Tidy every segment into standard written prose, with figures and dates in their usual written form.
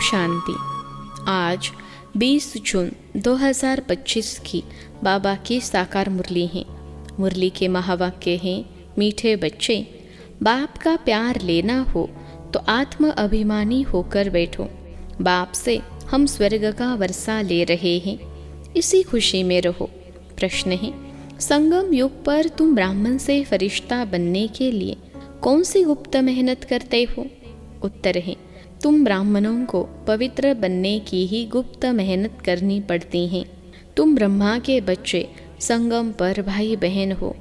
शांति। आज 20 जून 2025 की बाबा की साकार मुरली है। मुरली के महावाक्य हैं, मीठे बच्चे, बाप का प्यार लेना हो तो आत्म अभिमानी होकर बैठो। बाप से हम स्वर्ग का वर्षा ले रहे हैं, इसी खुशी में रहो। प्रश्न है, संगम युग पर तुम ब्राह्मण से फरिश्ता बनने के लिए कौन सी गुप्त मेहनत करते हो? उत्तर है, तुम ब्राह्मणों को पवित्र बनने की ही गुप्त मेहनत करनी पड़ती है। तुम ब्रह्मा के बच्चे संगम पर भाई बहन हो।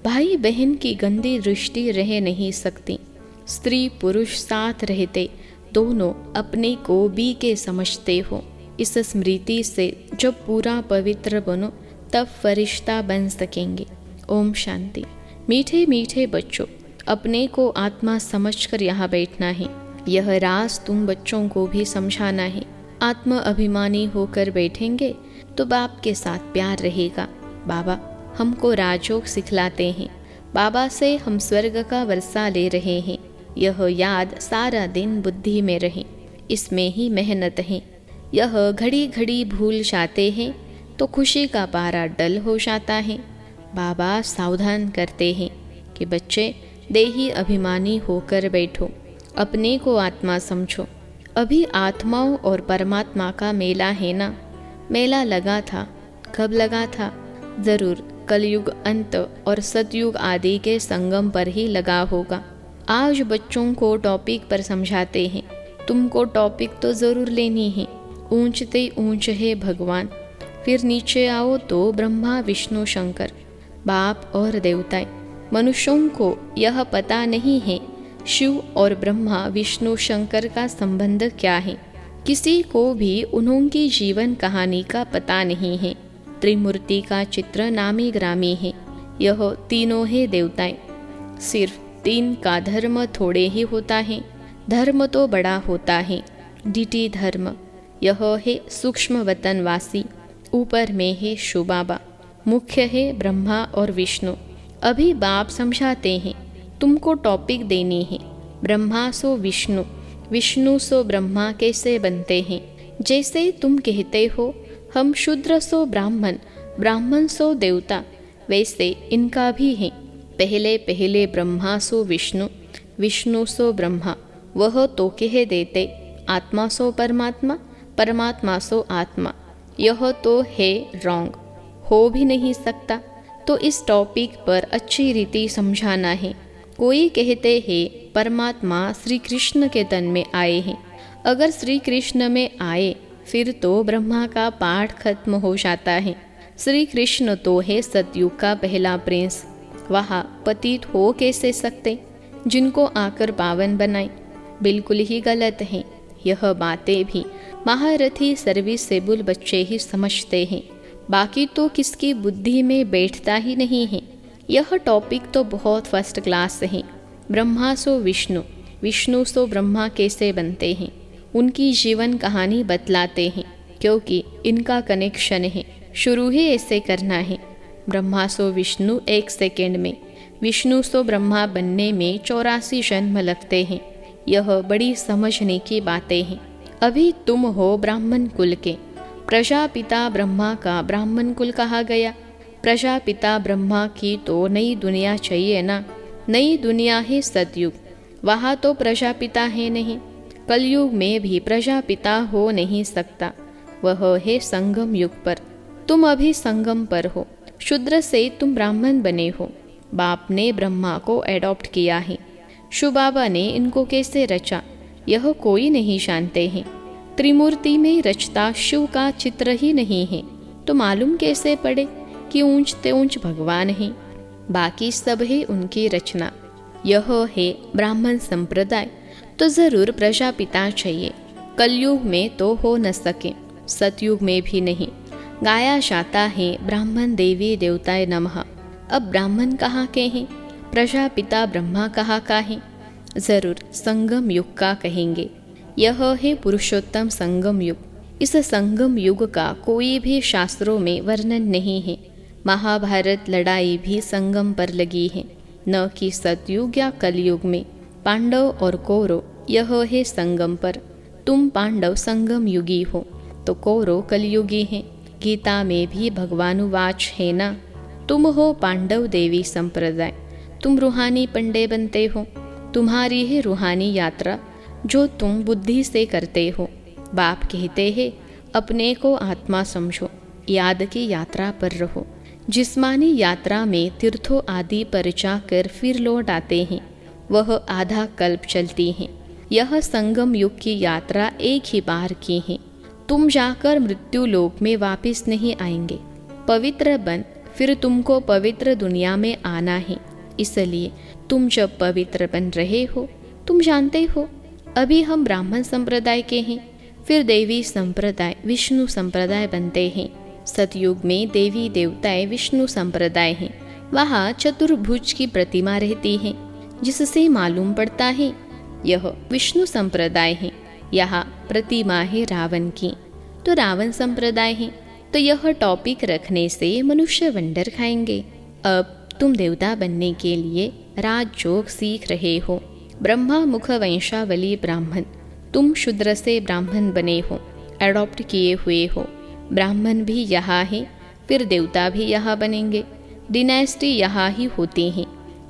भाई बहन की गंदी दृष्टि रह नहीं सकती। स्त्री पुरुष साथ रहते दोनों अपने को भी के समझते हो। इस स्मृति से जब पूरा पवित्र बनो तब फरिश्ता बन सकेंगे। ओम शांति। मीठे मीठे बच्चों, अपने को आत्मा समझकर यहाँ बैठना है। यह राज तुम बच्चों को भी समझाना है। आत्म अभिमानी होकर बैठेंगे तो बाप के साथ प्यार रहेगा। बाबा हमको राजयोग सिखलाते हैं। बाबा से हम स्वर्ग का वर्षा ले रहे हैं। यह याद सारा दिन बुद्धि में रहे, इसमें ही मेहनत है। यह घड़ी घड़ी भूल जाते हैं तो खुशी का पारा डल हो जाता है। बाबा सावधान करते हैं कि बच्चे देही अभिमानी होकर बैठो, अपने को आत्मा समझो। अभी आत्माओं और परमात्मा का मेला है ना। मेला लगा था, कब लगा था? जरूर कलयुग अंत और सतयुग आदि के संगम पर ही लगा होगा। आज बच्चों को टॉपिक पर समझाते हैं। तुमको टॉपिक तो जरूर लेनी है। ऊंचते ऊंच है भगवान, फिर नीचे आओ तो ब्रह्मा विष्णु शंकर, बाप और देवताएं। मनुष्यों को यह पता नहीं है शिव और ब्रह्मा विष्णु शंकर का संबंध क्या है। किसी को भी उन्होंने जीवन कहानी का पता नहीं है। त्रिमूर्ति का चित्र नामी ग्रामी है। यह तीनों है देवताएं। सिर्फ तीन का धर्म थोड़े ही होता है, धर्म तो बड़ा होता है। डीटी धर्म यह है सूक्ष्म वतनवासी, ऊपर में है शिव बाबा, मुख्य है ब्रह्मा और विष्णु। अभी बाप समझाते हैं, तुमको टॉपिक देनी है। ब्रह्मा सो विष्णु, विष्णु सो ब्रह्मा कैसे बनते हैं। जैसे तुम कहते हो हम शूद्र सो ब्राह्मण, ब्राह्मण सो देवता, वैसे इनका भी है। पहले पहले ब्रह्मा सो विष्णु, विष्णु सो ब्रह्मा। वह तो कह देते आत्मा सो परमात्मा, परमात्मा सो आत्मा। यह तो है रॉन्ग, हो भी नहीं सकता। तो इस टॉपिक पर अच्छी रीति समझाना है। कोई कहते हैं परमात्मा श्री कृष्ण के तन में आए हैं। अगर श्री कृष्ण में आए फिर तो ब्रह्मा का पाठ खत्म हो जाता है। श्री कृष्ण तो है सतयुग का पहला प्रिंस, वहाँ पतित हो कैसे सकते जिनको आकर पावन बनाए? बिल्कुल ही गलत है। यह बातें भी महारथी सर्विसेबल बच्चे ही समझते हैं, बाकी तो किसकी बुद्धि में बैठता ही नहीं है। यह टॉपिक तो बहुत फर्स्ट क्लास है। ब्रह्मा सो विष्णु, विष्णु सो ब्रह्मा कैसे बनते हैं, उनकी जीवन कहानी बतलाते हैं, क्योंकि इनका कनेक्शन है। शुरू ही ऐसे करना है। ब्रह्मा सो विष्णु 1 सेकेंड में, विष्णु सो ब्रह्मा बनने में 84 जन्म लगते हैं। यह बड़ी समझने की बातें हैं। अभी तुम हो ब्राह्मण कुल के। प्रजापिता ब्रह्मा का ब्राह्मण कुल कहा गया। प्रजापिता ब्रह्मा की तो नई दुनिया चाहिए ना। नई दुनिया है सतयुग, वहाँ तो प्रजापिता है नहीं। कलयुग में भी प्रजापिता हो नहीं सकता, वह है संगम युग पर। तुम अभी संगम पर हो। शूद्र से तुम ब्राह्मण बने हो। बाप ने ब्रह्मा को एडॉप्ट किया है। शिव बाबा ने इनको कैसे रचा यह कोई नहीं जानते हैं। त्रिमूर्ति में रचता शिव का चित्र ही नहीं है तो मालूम कैसे पड़े कि ऊंचते ऊंच भगवान है। बाकी सब है उनकी रचना। यह है ब्राह्मण संप्रदाय, तो जरूर प्रजापिता चाहिए। कलयुग में तो हो न सके, सतयुग में भी नहीं। गाया जाता है ब्राह्मण देवी देवताय नमः। अब ब्राह्मण कहाँ के हैं? प्रजापिता ब्रह्मा कहाँ का है? जरूर संगम युग का कहेंगे। यह है पुरुषोत्तम संगम युग। इस संगम युग का कोई भी शास्त्रों में वर्णन नहीं है। महाभारत लड़ाई भी संगम पर लगी है, न कि सतयुग या कलयुग में। पांडव और कौरव यह है संगम पर। तुम पांडव संगम युगी हो तो कौरव कलयुगी हैं। गीता में भी भगवानुवाच है ना, तुम हो पांडव देवी संप्रदाय, तुम रूहानी पंडे बनते हो। तुम्हारी है रूहानी यात्रा जो तुम बुद्धि से करते हो। बाप कहते हैं अपने को आत्मा समझो, याद की यात्रा पर रहो। जिस्मानी यात्रा में तीर्थों आदि पर जाकर फिर लौट आते हैं, वह आधा कल्प चलती हैं। यह संगम युग की यात्रा एक ही बार की है। तुम जाकर मृत्यु लोक में वापस नहीं आएंगे। पवित्र बन फिर तुमको पवित्र दुनिया में आना है। इसलिए तुम जब पवित्र बन रहे हो, तुम जानते हो अभी हम ब्राह्मण संप्रदाय के हैं, फिर देवी संप्रदाय विष्णु संप्रदाय बनते हैं। सतयुग में देवी देवताएं विष्णु संप्रदाय हैं। वहाँ चतुर्भुज की प्रतिमा रहती है, जिससे मालूम पड़ता है यह विष्णु संप्रदाय है। यहाँ प्रतिमा है रावण की, तो रावण संप्रदाय है। तो यह टॉपिक रखने से मनुष्य वंडर खाएंगे। अब तुम देवता बनने के लिए राजयोग सीख रहे हो। ब्रह्मा मुख वंशावली ब्राह्मण, तुम शूद्र से ब्राह्मण बने हो, एडॉप्ट किए हुए हो। ब्राह्मण भी यहाँ है, फिर देवता भी यहाँ बनेंगे। डिनाइस्टी यहाँ ही होती हैं।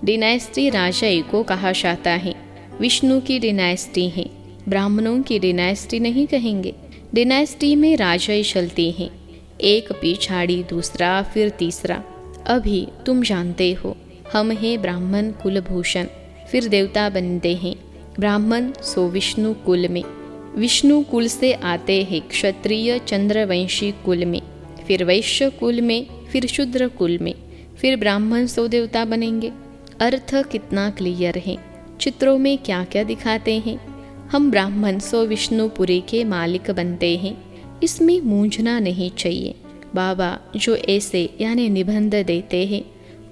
डिनाइस्टी राजाई को कहा जाता है। विष्णु की डिनाइस्टी है, ब्राह्मणों की डिनाइस्टी नहीं कहेंगे। डिनाइस्टी में राजाई चलती हैं, एक पिछाड़ी दूसरा फिर तीसरा। अभी तुम जानते हो हम हैं ब्राह्मण कुलभूषण, फिर देवता बनते हैं। ब्राह्मण सो विष्णु कुल में, विष्णु कुल से आते हैं क्षत्रिय चंद्रवंशी कुल में, फिर वैश्य कुल में, फिर शूद्र कुल में, फिर ब्राह्मण सो देवता बनेंगे। अर्थ कितना क्लियर है, चित्रों में क्या क्या दिखाते हैं। हम ब्राह्मण सो विष्णुपुरी के मालिक बनते हैं, इसमें मूंझना नहीं चाहिए। बाबा जो ऐसे यानी निबंध देते हैं,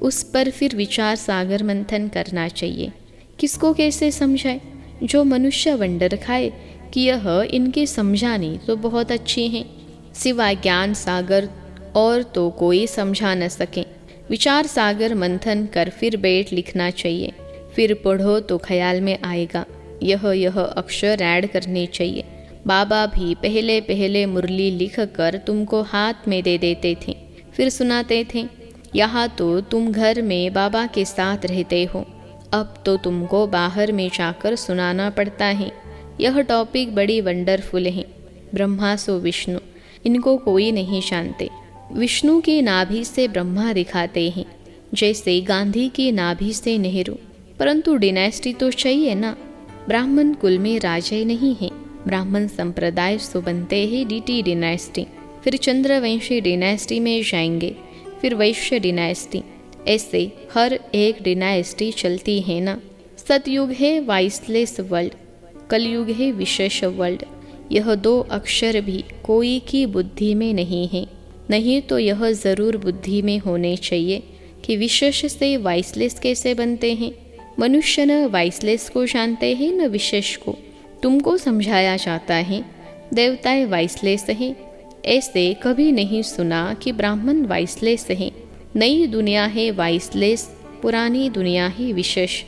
उस पर फिर विचार सागर मंथन करना चाहिए। किसको कैसे समझाए? जो मनुष्य वंडर खाए कि यह इनके समझाने तो बहुत अच्छी हैं, सिवाय ज्ञान सागर और तो कोई समझा न सके। विचार सागर मंथन कर फिर बैठ लिखना चाहिए, फिर पढ़ो तो ख्याल में आएगा। यह अक्षर ऐड करने चाहिए। बाबा भी पहले पहले मुरली लिख कर तुमको हाथ में दे देते थे, फिर सुनाते थे। यहाँ तो तुम घर में बाबा के साथ रहते हो, अब तो तुमको बाहर में जाकर सुनाना पड़ता है। यह टॉपिक बड़ी वंडरफुल है। ब्रह्मा सो विष्णु, इनको कोई नहीं जानते। विष्णु की नाभि से ब्रह्मा दिखाते हैं, जैसे गांधी की नाभि से नेहरू। परंतु डिनाइस्टी तो चाहिए ना। ब्राह्मण कुल में राजा नहीं है। ब्राह्मण संप्रदाय सो बनते हैं डीटी डिनाइस्टी, फिर चंद्रवंशी डिनाइस्टी में जाएंगे, फिर वैश्य डिनाइस्टी। ऐसे हर एक डिनाइस्टी चलती है ना। सतयुग है वाइसलेस वर्ल्ड, कलयुग है विशेष वर्ल्ड। यह दो अक्षर भी कोई की बुद्धि में नहीं है, नहीं तो यह ज़रूर बुद्धि में होने चाहिए कि विशेष से वाइसलेस कैसे बनते हैं। मनुष्य न वाइसलेस को जानते हैं न विशेष को। तुमको समझाया जाता है देवताएं वाइसलेस हैं। ऐसे कभी नहीं सुना कि ब्राह्मण वाइसलेस हैं। नई दुनिया है वाइसलेस, पुरानी दुनिया है विशेष।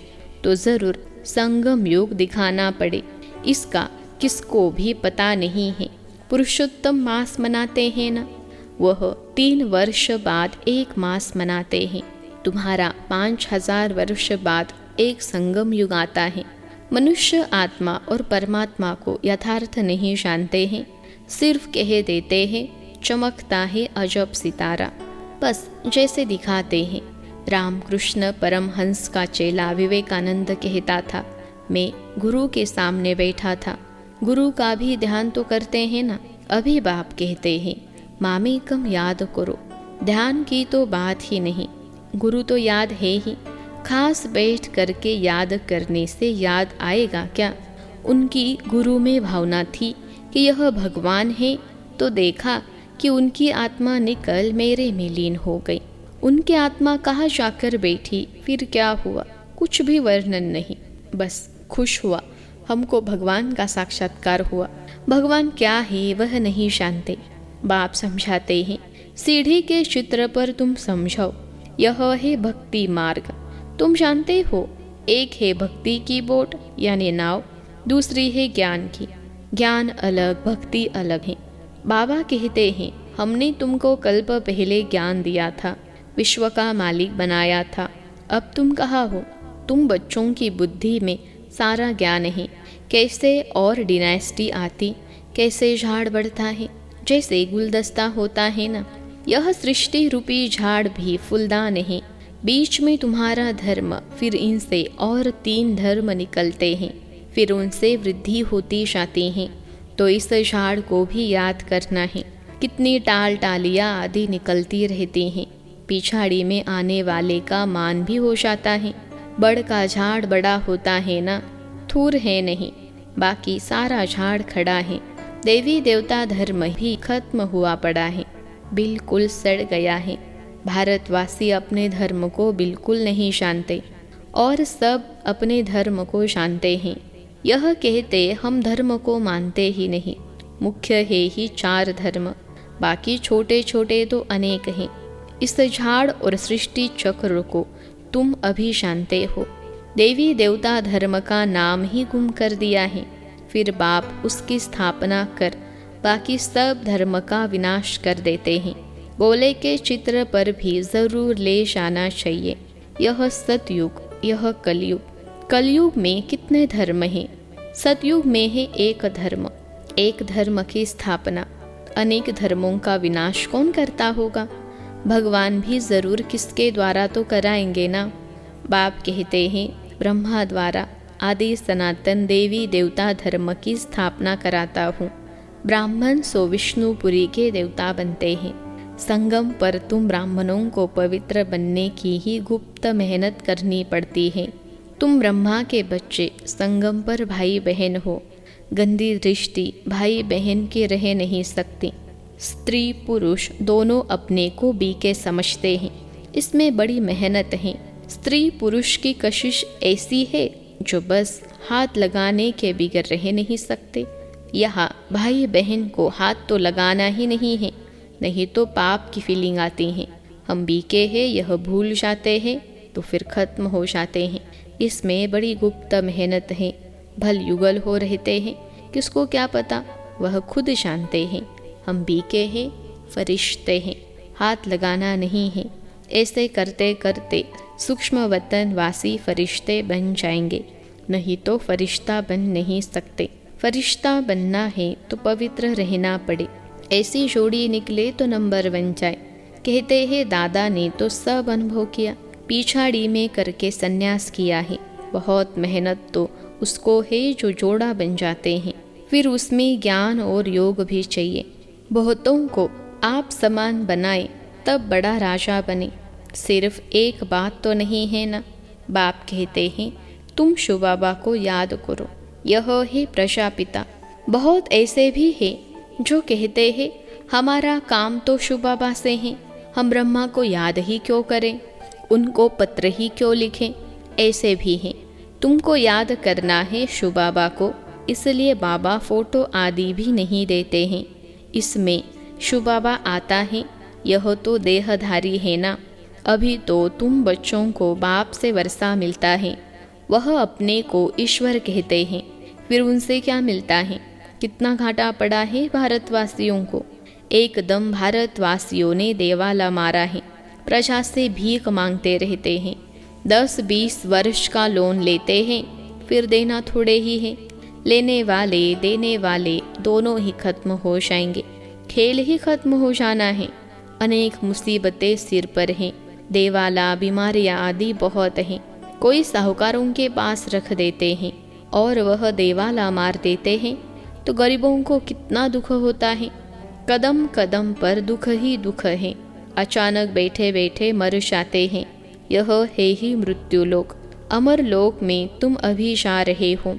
तो ज़रूर संगम युग दिखाना पड़े, इसका किसको भी पता नहीं है। पुरुषोत्तम मास मनाते हैं ना, वह 3 वर्ष बाद एक मास मनाते हैं। तुम्हारा 5000 वर्ष बाद एक संगम युग आता है। मनुष्य आत्मा और परमात्मा को यथार्थ नहीं जानते हैं, सिर्फ कह देते हैं चमकता है अजब सितारा, बस जैसे दिखाते हैं। रामकृष्ण परमहंस का चेला विवेकानंद कहता था, मैं गुरु के सामने बैठा था। गुरु का भी ध्यान तो करते हैं ना। अभी बाप कहते हैं मामेकम याद करो। ध्यान की तो बात ही नहीं, गुरु तो याद है ही। खास बैठ करके याद करने से याद आएगा क्या? उनकी गुरु में भावना थी कि यह भगवान है, तो देखा कि उनकी आत्मा निकल मेरे में लीन हो गई। उनकी आत्मा कहाँ जाकर बैठी, फिर क्या हुआ, कुछ भी वर्णन नहीं। बस खुश हुआ, हमको भगवान का साक्षात्कार हुआ। भगवान क्या है वह नहीं जानते। बाप समझाते हैं सीढ़ी के चित्र पर तुम समझो, यह है भक्ति मार्ग। तुम जानते हो, एक है भक्ति की बोट यानी नाव, दूसरी है ज्ञान की। ज्ञान अलग, भक्ति अलग है। बाबा कहते हैं, हमने तुमको कल्प पहले ज्ञान दिया था, विश्व का मालिक बनाया था, अब तुम कहाँ हो? तुम बच्चों की बुद्धि में सारा ज्ञान है। कैसे और डिनाइस्टी आती, कैसे झाड़ बढ़ता है, जैसे गुलदस्ता होता है ना, यह सृष्टि रूपी झाड़ भी फूलदान है। बीच में तुम्हारा धर्म, फिर इनसे और 3 धर्म निकलते हैं, फिर उनसे वृद्धि होती जाती है। तो इस झाड़ को भी याद करना है। कितनी टाल टालियाँ आदि निकलती रहती हैं, पिछाड़ी में आने वाले का मान भी हो जाता है। बड़ का झाड़ बड़ा होता है ना, थूर है नहीं, बाकी सारा झाड़ खड़ा है। देवी देवता धर्म भी खत्म हुआ पड़ा है, बिल्कुल सड़ गया है। भारतवासी अपने धर्म को बिल्कुल नहीं जानते और सब अपने धर्म को जानते हैं। यह कहते हम धर्म को मानते ही नहीं। मुख्य है ही 4 धर्म, बाकी छोटे छोटे तो अनेक हैं। इस झाड़ और सृष्टि चक्र को तुम अभी जानते हो। देवी देवता धर्म का नाम ही गुम कर दिया है, फिर बाप उसकी स्थापना कर बाकी सब धर्म का विनाश कर देते हैं। गोले के चित्र पर भी जरूर ले जाना चाहिए। यह सतयुग, यह कलयुग। कलयुग में कितने धर्म हैं? सतयुग में है एक धर्म, एक धर्म की स्थापना। अनेक धर्मों का विनाश कौन करता होगा? भगवान भी जरूर किसके द्वारा तो कराएंगे ना। बाप कहते हैं, ब्रह्मा द्वारा आदि सनातन देवी देवता धर्म की स्थापना कराता हूँ। ब्राह्मण सो विष्णुपुरी के देवता बनते हैं। संगम पर तुम ब्राह्मणों को पवित्र बनने की ही गुप्त मेहनत करनी पड़ती है। तुम ब्रह्मा के बच्चे, संगम पर भाई बहन हो। गंदी दृष्टि भाई बहन की रह नहीं सकती। स्त्री पुरुष दोनों अपने को बीके समझते हैं, इसमें बड़ी मेहनत है। स्त्री पुरुष की कशिश ऐसी है जो बस हाथ लगाने के बिगड़ रह नहीं सकते। यहाँ भाई बहन को हाथ तो लगाना ही नहीं है, नहीं तो पाप की फीलिंग आती है। हम बीके हैं यह भूल जाते हैं तो फिर खत्म हो जाते हैं। इसमें बड़ी गुप्त मेहनत है। भल युगल हो रहते हैं, किसको क्या पता, वह खुद जानते हैं। हम बीके हैं, फरिश्ते हैं, हाथ लगाना नहीं है। ऐसे करते करते सूक्ष्म वतन वासी फरिश्ते बन जाएंगे, नहीं तो फरिश्ता बन नहीं सकते। फरिश्ता बनना है तो पवित्र रहना पड़े। ऐसी जोड़ी निकले तो नंबर बन जाए। कहते हैं दादा ने तो सब अनुभव किया, पिछाड़ी में करके संन्यास किया है। बहुत मेहनत तो उसको है जो जोड़ा बन जाते हैं, फिर उसमें ज्ञान और योग भी चाहिए। बहुतों को आप समान बनाए तब बड़ा राजा बने। सिर्फ एक बात तो नहीं है ना। बाप कहते हैं तुम शिव बाबा को याद करो, यह है प्रजापिता। बहुत ऐसे भी हैं जो कहते हैं हमारा काम तो शिव बाबा से है, हम ब्रह्मा को याद ही क्यों करें, उनको पत्र ही क्यों लिखें। ऐसे भी हैं। तुमको याद करना है शिव बाबा को, इसलिए बाबा फोटो आदि भी नहीं देते हैं। इसमें शिव बाबा आता है, यह तो देहधारी है ना। अभी तो तुम बच्चों को बाप से वर्षा मिलता है, वह अपने को ईश्वर कहते हैं, फिर उनसे क्या मिलता है। कितना घाटा पड़ा है भारतवासियों को। एकदम भारतवासियों ने देवाला मारा है, प्रजा से भीख मांगते रहते हैं। 10-20 वर्ष का लोन लेते हैं, फिर देना थोड़े ही है। लेने वाले देने वाले दोनों ही खत्म हो जाएंगे, खेल ही खत्म हो जाना है। अनेक मुसीबतें सिर पर हैं, देवाला बीमारियां आदि बहुत हैं। कोई साहूकारों के पास रख देते हैं और वह देवाला मार देते हैं, तो गरीबों को कितना दुख होता है। कदम कदम पर दुख ही दुख है। अचानक बैठे बैठे मर जाते हैं। यह है ही मृत्यु लोक। अमर लोक में तुम अभी जा रहे हो,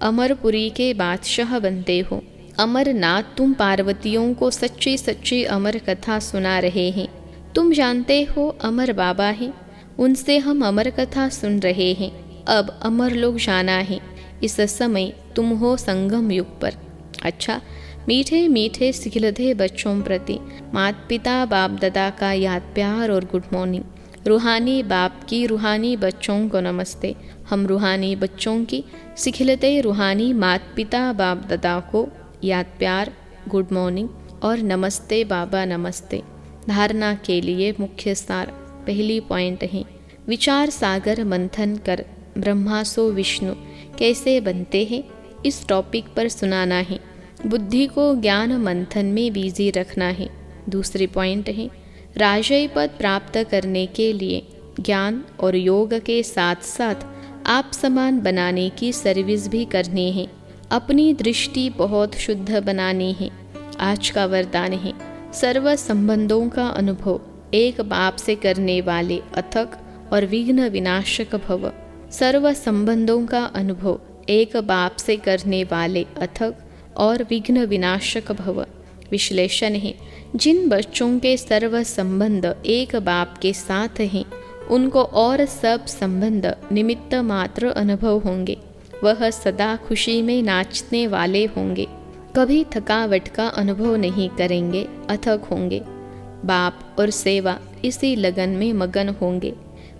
अमरपुरी के बादशाह बनते हो। अमरनाथ तुम पार्वतियों को सच्ची सच्ची अमर कथा सुना रहे हैं। तुम जानते हो अमर बाबा हैं, उनसे हम अमर कथा सुन रहे हैं। अब अमर लोग जाना है। इस समय तुम हो संगम युग पर। अच्छा, मीठे मीठे सिखिलते बच्चों प्रति माता पिता बाप दादा का याद प्यार और गुड मॉर्निंग। रूहानी बाप की रूहानी बच्चों को नमस्ते। हम रूहानी बच्चों की सिखिलते रूहानी माता पिता बाप दादा को याद प्यार, गुड मॉर्निंग और नमस्ते बाबा नमस्ते। धारणा के लिए मुख्य सार पहली पॉइंट है, विचार सागर मंथन कर ब्रह्मा सो विष्णु कैसे बनते हैं, इस टॉपिक पर सुनाना है। बुद्धि को ज्ञान मंथन में बिजी रखना है। दूसरी पॉइंट है, राजय पद प्राप्त करने के लिए ज्ञान और योग के साथ साथ आप समान बनाने की सर्विस भी करनी है। अपनी दृष्टि बहुत शुद्ध बनानी है। आज का वरदान है, सर्व संबंधों का अनुभव एक बाप से करने वाले अथक और विघ्न विनाशक भव। सर्व संबंधों का अनुभव एक बाप से करने वाले अथक और विघ्न विनाशक भव। विश्लेषण है, जिन बच्चों के सर्व संबंध एक बाप के साथ हैं उनको और सब संबंध निमित्त मात्र अनुभव होंगे। वह सदा खुशी में नाचने वाले होंगे, कभी थकावट का अनुभव नहीं करेंगे, अथक होंगे। बाप और सेवा इसी लगन में मगन होंगे।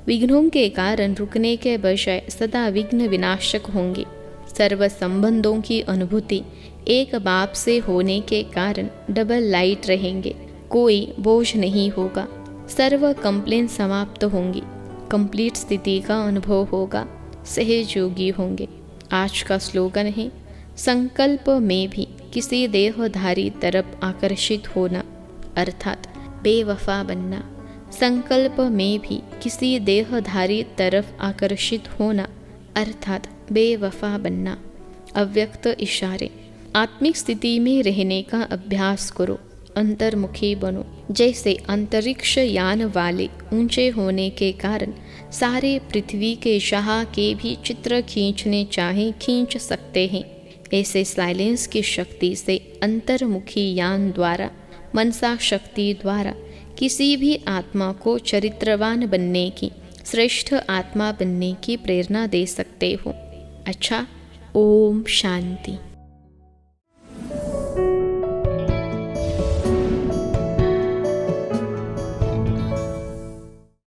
विघ्नों के कारण रुकने के बजाय सदा विघ्न विनाशक होंगे। सर्व संबंधों की अनुभूति एक बाप से होने के कारण डबल लाइट रहेंगे, कोई बोझ नहीं होगा। सर्व कंप्लेन समाप्त होंगी, कंप्लीट स्थिति का अनुभव होगा, सहज योगी होंगे। आज का स्लोगन है, संकल्प में भी किसी देहधारी तरफ आकर्षित होना अर्थात बेवफा बनना। संकल्प में भी किसी देहधारी तरफ आकर्षित होना अर्थात बेवफा बनना। अव्यक्त इशारे, आत्मिक स्थिति में रहने का अभ्यास करो, अंतर्मुखी बनो। जैसे अंतरिक्ष यान वाले ऊंचे होने के कारण सारे पृथ्वी के शाह के भी चित्र खींचने चाहे खींच सकते हैं, ऐसे साइलेंस की शक्ति से अंतर्मुखी यान द्वारा, मनसा शक्ति द्वारा किसी भी आत्मा को चरित्रवान बनने की, श्रेष्ठ आत्मा बनने की प्रेरणा दे सकते हो। अच्छा, ओम शांति।